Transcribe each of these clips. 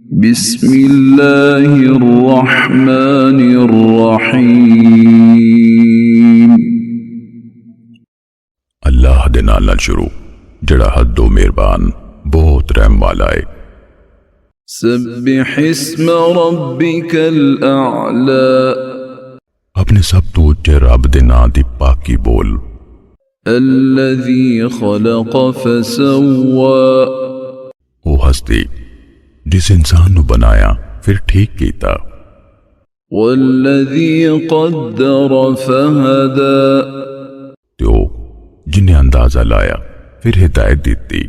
بسم اللہ الرحمن الرحیم اللہ دے نال شروع جڑا حد و مہربان بہت رحم والا ہے۔ سبح اسم ربک الاعلی اپنے سب تو اچے رب دے نام دی پاکی بول۔ الذی خلق فسوى وہ ہستی جس انسان نو بنایا پھر ٹھیک کیتا، والذی قدر فہدى تو جنہیں اندازہ لایا پھر ہدایت دیتی،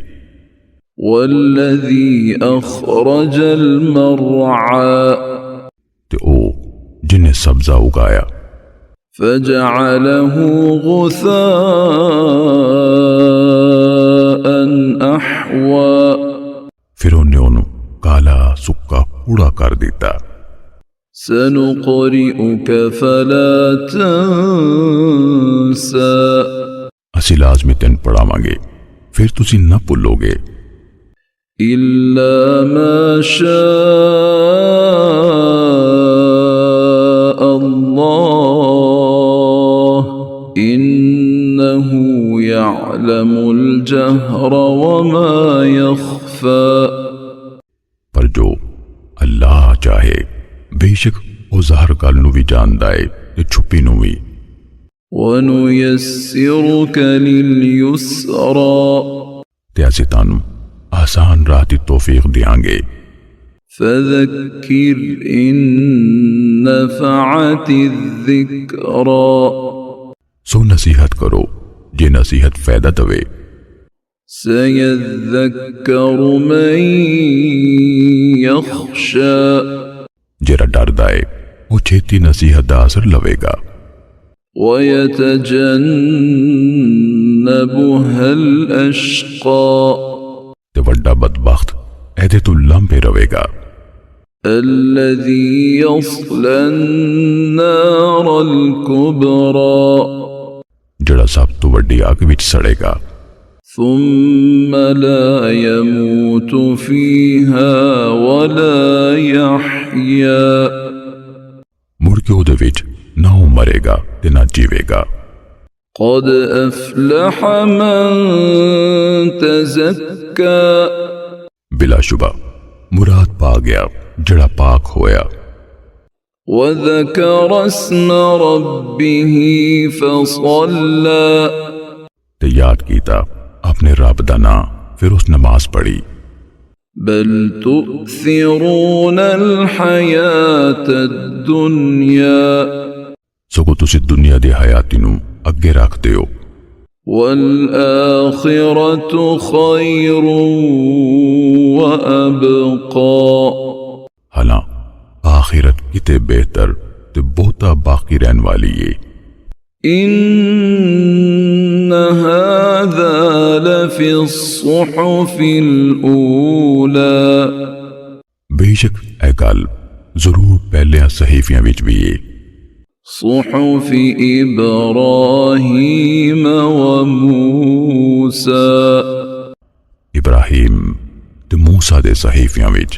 والذی اخرج المرعى تو جنہیں سبزہ اگایا فجعله غثاء احوى پھر انہوں کالا سکا کوڑا کر دیتا۔ سنقرئك فلا تنسى اسی لازمی تین پڑھاواں گے پھر تسی نہ بھولو گے، إلا ما شاء الله إنه يعلم الجهر وما يخفى پر جو اللہ چاہے بے شک وہ ظاہر گل نو بھی جاندا ہے تے چھپی نو بھی۔ وَنُيَسِّرُكَ لِلْيُسْرَى تے اسی تانوں آسان راہ دی توفیق دیاں گے، فَذَكِّرْ إِن نَفَعَتِ الذِّكْرَى سو نصیحت کرو جے نصیحت فائدہ دوے، سَيَذَّكَّرُ مَن يَخْشَى جیڑا ڈردا ہے وہ چھیتی نصیحت دا اثر لوے گا، وَيَتَجَنَّبُهَا الْأَشْقَى تے وڈا بدبخت ایدے تو لمبے روے گا، الَّذِي يَصْلَى النَّارَ الْكُبْرَى جڑا سب تو وڈی آگ وچ سڑے گا، ثُمَّ لَا يَمُوتُ فِيهَا وَلَا يَحْيَا مڑ کے اودے وچ نہ وہ مرے گا تے نہ جیوے گا، قَدْ أَفْلَحَ مَن تَزَكَّى بلا شبہ مراد پا گیا جڑا پاک ہویا، وَذَكَرَ اسْمَ رَبِّهِ فَصَلَّى تے یاد کیتا اپنے رب دا نام پھر اس نماز پڑھی، بل تؤثرون الحیات الدنیا سگو تسی دنیا دی حیاتی نو اگے رکھ دیو، والآخرة خیر وابقا حالاں آخرت کتے بہتر تے بہتا باقی رہن والی ہے، ان هذا لفی الصحف الاولى بے شک اے گل ضرور پہلے صحیفیاں وچ بھی ہے، صحف ابراہیم وموسیٰ ابراہیم تے موسیٰ دے صحیفیاں وچ۔